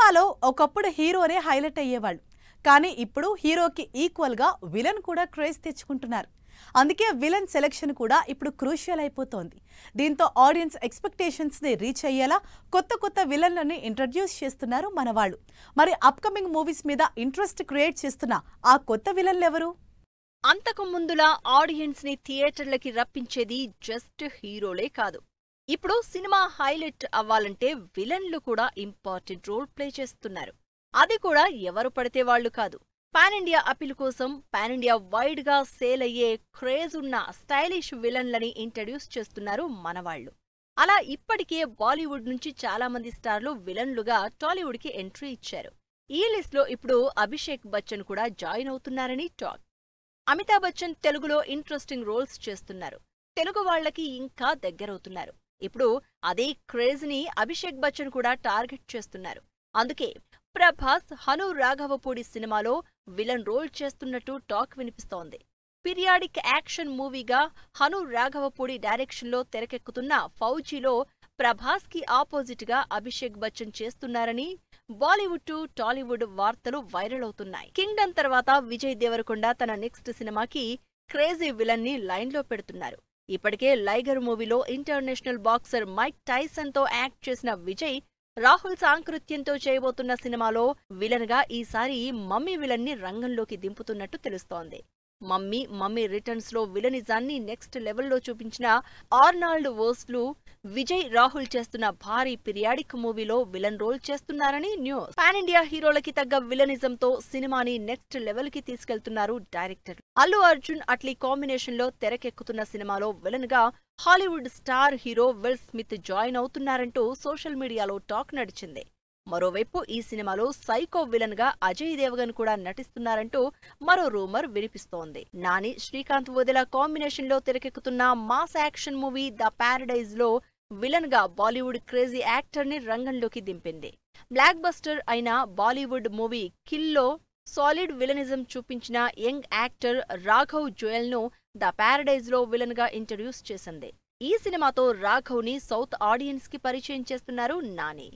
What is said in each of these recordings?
సినిమాలో ఒకప్పుడు హీరోనే హైలైట్ అయ్యేవాళ్ళు. కానీ ఇప్పుడు హీరోకి ఈక్వల్ గా విలన్ కూడా క్రేజ్ తెచ్చుకుంటున్నారు. అందుకే విలన్ సెలెక్షన్ కూడా ఇప్పుడు క్రూషియల్ అయిపోతోంది. దీంతో ఆడియన్స్ ఎక్స్‌పెక్టేషన్స్ ని రీచ్ అయ్యేలా కొత్త విలన్లని ఇంట్రడ్యూస్ చేస్తున్నారు మనవాళ్ళు. మరి అప్‌కమింగ్ మూవీస్ మీద ఇంట్రెస్ట్ క్రియేట్ చేస్తున్న ఆ కొత్త విలన్లు ఎవరు? అంతకు ముందులా ఆడియన్స్ ని థియేటర్లకి రప్పించేది జస్ట్ హీరోలే కాదు. ఇప్పుడు సినిమా హైలైట్ అవ్వాలంటే విలన్లు కూడా ఇంపార్టెంట్ రోల్ ప్లే చేస్తున్నారు. అది కూడా ఎవరు పడితే వాళ్లు కాదు. పాన్ ఇండియా అపీల్ కోసం పాన్ ఇండియా వైడ్ గా సేల్ అయ్యే క్రేజ్ ఉన్న స్టైలిష్ విలన్లని ఇంట్రడ్యూస్ చేస్తున్నారు మనవాళ్లు. అలా ఇప్పటికే బాలీవుడ్ నుంచి చాలా మంది స్టార్లు విలన్లుగా టాలీవుడ్ కి ఎంట్రీ ఇచ్చారు. ఈ లిస్ట్ లో ఇప్పుడు అభిషేక్ బచ్చన్ కూడా జాయిన్ అవుతున్నారని టాక్. అమితాబ్ బచ్చన్ తెలుగులో ఇంట్రెస్టింగ్ రోల్స్ చేస్తున్నారు. తెలుగు వాళ్లకి ఇంకా దగ్గరవుతున్నారు. ఇప్పుడు అదే క్రేజ్ ని అభిషేక్ బచ్చన్ కూడా టార్గెట్ చేస్తున్నారు. అందుకే ప్రభాస్ హను రాఘవపూడి సినిమాలో విలన్ రోల్ చేస్తున్నట్టు టాక్ వినిపిస్తోంది. పీరియాడిక్ యాక్షన్ మూవీగా హను రాఘవపూడి డైరెక్షన్లో తెరకెక్కుతున్న ఫౌజీలో ప్రభాస్ కి ఆపోజిట్ గా అభిషేక్ బచ్చన్ చేస్తున్నారని బాలీవుడ్ టు టాలీవుడ్ వార్తలు వైరల్ అవుతున్నాయి. కింగ్డమ్ తర్వాత విజయ్ దేవరకొండ తన నెక్స్ట్ సినిమాకి క్రేజీ విలన్ ని లైన్ లో పెడుతున్నారు. ఇప్పటికే లైగర్ మూవీలో ఇంటర్నేషనల్ బాక్సర్ మైక్ టైసన్ తో యాక్ట్ చేసిన విజయ్ రాహుల్ సాంకృత్యంతో చేయబోతున్న సినిమాలో విలన్ గా ఈసారి మమ్మీ విలన్ ని రంగంలోకి దింపుతున్నట్టు తెలుస్తోంది. మమ్మీ రిటర్న్స్ లో విలనిజాన్ని నెక్స్ట్ లెవెల్లో చూపించిన ఆర్నాల్డ్ వోస్లు విజయ్ రాహుల్ చేస్తున్న భారీ పీరియాడిక్ మూవీలో విలన్ రోల్ చేస్తున్నారని న్యూస్. పాన్ ఇండియా హీరోలకి తగ్గ విలనిజంతో సినిమాని నెక్స్ట్ లెవెల్ కి తీసుకెళ్తున్నారు డైరెక్టర్. అల్లు అర్జున్ అట్లీ కాంబినేషన్ లో తెరకెక్కుతున్న సినిమాలో విలన్ గా Hollywood star hero Will Smith join అవుతున్నారంటూ సోషల్ మీడియాలో టాక్ నడిచింది. మరోవైపు ఈ సినిమాలో సైకో విలన్ గా అజయ్ దేవగన్ కూడా నటిస్తున్నారంటూ మరో రూమర్ వినిపిస్తోంది. నాని శ్రీకాంత్ వదిల కాంబినేషన్ లో తెరకెక్కుతున్న mass action movie the paradise లో విలన్ గా బాలీవుడ్ క్రేజీ యాక్టర్ ని రంగంలోకి దింపింది. బ్లాక్ బస్టర్ అయిన బాలీవుడ్ మూవీ కిల్ లో సాలిడ్ విలనిజం చూపించిన యంగ్ యాక్టర్ రాఘవ్ జుయల్ ను ద పారడైజ్ లో విలన్ గా ఇంట్రడ్యూస్ చేసింది. ఈ సినిమాతో రాఘవ్ ని సౌత్ ఆడియన్స్ కి పరిచయం చేస్తున్నారు నాని.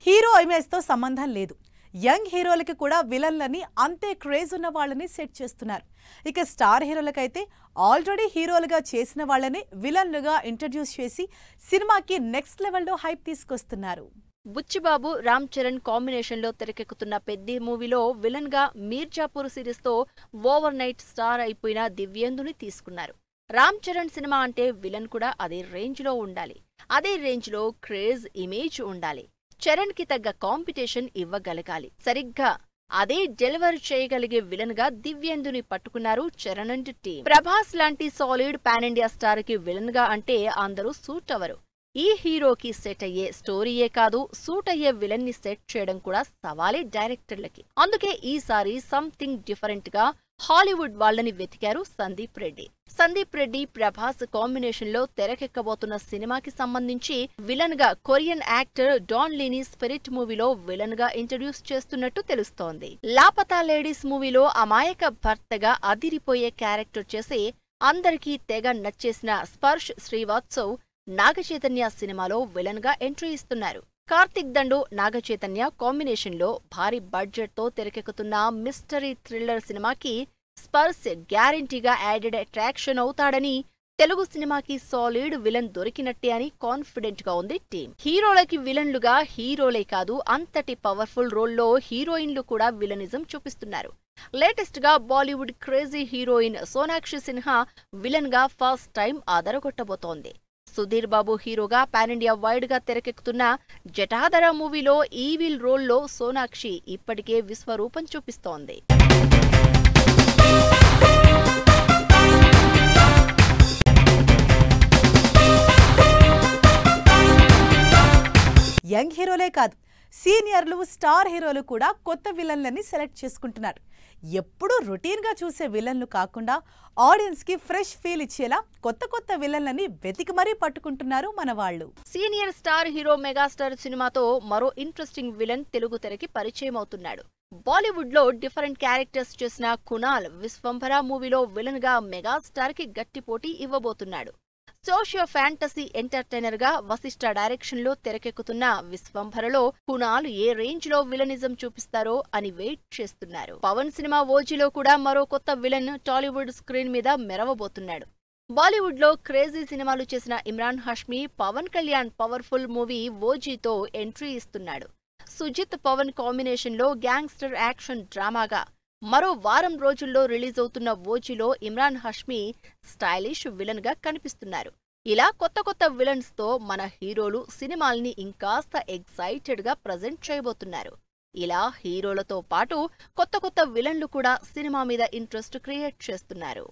హీరో ఇమేజ్ తో సంబంధం లేదు. యంగ్ హీరోలకి కూడా విలన్లని అంతే క్రేజ్ ఉన్న వాళ్ళని సెట్ చేస్తున్నారు. ఇక స్టార్ హీరోలకైతే ఆల్రెడీ హీరోలుగా చేసిన వాళ్ళని విలన్లుగా ఇంట్రడ్యూస్ చేసి సినిమాకి నెక్స్ట్ లెవెల్లో హైప్ తీసుకొస్తున్నారు. బుచ్చిబాబు రామ్ చరణ్ కాంబినేషన్ లో తెరకెక్కుతున్న పెద్ది మూవీలో విలన్ గా మీర్జాపూర్ సిరీస్ తో ఓవర్ నైట్ స్టార్ అయిపోయిన దివ్యేందుని తీసుకున్నారు. రామ్ చరణ్ సినిమా అంటే విలన్ కూడా అదే రేంజ్ లో ఉండాలి. అదే రేంజ్ లో క్రేజ్ ఇమేజ్ ఉండాలి. చరణ్ కి తగ్గ కాంపిటీషన్ ఇవ్వగలగాలి. సరిగ్గా అదే డెలివర్ చేయగలిగే విలన్ గా దివ్యేందుని పట్టుకున్నారు చరణ్ అండ్ టీం. ప్రభాస్ లాంటి సాలిడ్ పాన్ ఇండియా స్టార్ కి విలన్ గా అంటే అందరూ సూట్ అవరు. ఈ హీరోకి సెట్ అయ్యే స్టోరీయే కాదు, సూట్ అయ్యే విలన్ ని సెట్ చేయడం కూడా సవాలే డైరెక్టర్లకి. అందుకే ఈసారి సంథింగ్ డిఫరెంట్ గా హాలీవుడ్ వాళ్ళని వెతికారు సందీప్ రెడ్డి. సందీప్ రెడ్డి ప్రభాస్ కాంబినేషన్ లో తెరకెక్కబోతున్న సినిమాకి సంబంధించి విలన్ గా కొరియన్ యాక్టర్ డాన్ లీని స్పిరిట్ మూవీలో విలన్ గా ఇంట్రడ్యూస్ చేస్తున్నట్టు తెలుస్తోంది. లాపతా లేడీస్ మూవీలో అమాయక భర్తగా అదిరిపోయే క్యారెక్టర్ చేసి అందరికీ తెగ నచ్చేసిన స్పర్శ్ శ్రీవాత్సవ్ నాగచైతన్య సినిమాలో విలన్ గా ఎంట్రీ ఇస్తున్నారు. కార్తిక్ దండు నాగచైతన్య కాంబినేషన్ లో భారీ బడ్జెట్ తో తెరకెక్కుతున్న మిస్టరీ థ్రిల్లర్ సినిమాకి స్పర్శ్ గ్యారంటీగా యాడెడ్ అట్రాక్షన్ అవుతాడని, తెలుగు సినిమాకి సాలిడ్ విలన్ దొరికినట్టే అని కాన్ఫిడెంట్ గా ఉంది టీం. హీరోలకి విలన్లుగా హీరోలే కాదు, అంతటి పవర్ఫుల్ రోల్లో హీరోయిన్లు కూడా విలనిజం చూపిస్తున్నారు. లేటెస్ట్ గా Bollywood crazy heroine Sonakshi Sinha villain గా ఫస్ట్ టైం అదరగొట్టబోతోంది. సుధీర్ బాబు హీరోగా పాన్ ఇండియా వైడ్ గా తెరకెక్కుతున్న జటాధర మూవీలో ఈవిల్ రోల్లో సోనాక్షి ఇప్పటికే విశ్వరూపం చూపిస్తోంది. యంగ్ హీరోలే కాదు, సీనియర్లు స్టార్ హీరోలు కూడా కొత్త విలన్లని సెలెక్ట్ చేసుకుంటున్నారు. ఎప్పుడూ రొటీన్ గా చూసే విలన్లు కాకుండా ఆడియన్స్ కి ఫ్రెష్ ఫీల్ ఇచ్చేలా కొత్త విలన్లని వెతికి మరీ పట్టుకుంటున్నారు మన వాళ్ళు. సీనియర్ స్టార్ హీరో మెగాస్టార్ సినిమాతో మరో ఇంట్రెస్టింగ్ విలన్ తెలుగు తెరకి పరిచయం అవుతున్నాడు. బాలీవుడ్ లో డిఫరెంట్ క్యారెక్టర్స్ చేసిన కునాల్ విశ్వంభర మూవీలో విలన్ గా మెగాస్టార్ కి గట్టి పోటీ ఇవ్వబోతున్నాడు. సోషియో ఫ్యాంటసీ ఎంటర్టైనర్ గా వశిష్ఠ డైరెక్షన్ లో తెరకెక్కుతున్న విశ్వంభరలో కునాల్ ఏ రేంజ్ లో విలనిజం చూపిస్తారో అని వెయిట్ చేస్తున్నారు. పవన్ సినిమా ఓజీలో కూడా మరో కొత్త విలన్ టాలీవుడ్ స్క్రీన్ మీద మెరవబోతున్నాడు. బాలీవుడ్ లో క్రేజీ సినిమాలు చేసిన ఇమ్రాన్ హాష్మీ పవన్ కళ్యాణ్ పవర్ఫుల్ మూవీ ఓజీతో ఎంట్రీ ఇస్తున్నాడు. సుజిత్ పవన్ కాంబినేషన్ లో గ్యాంగ్స్టర్ యాక్షన్ డ్రామాగా మరో వారం రోజుల్లో రిలీజ్ అవుతున్న ఓజీలో ఇమ్రాన్ హాష్మీ స్టైలిష్ విలన్ గా కనిపిస్తున్నారు. ఇలా కొత్త కొత్త విలన్స్ తో మన హీరోలు సినిమాల్ని ఇంకాస్త ఎక్సైటెడ్ గా ప్రజెంట్ చేయబోతున్నారు. ఇలా హీరోలతో పాటు కొత్త కొత్త విలన్లు కూడా సినిమా మీద ఇంట్రెస్ట్ క్రియేట్ చేస్తున్నారు.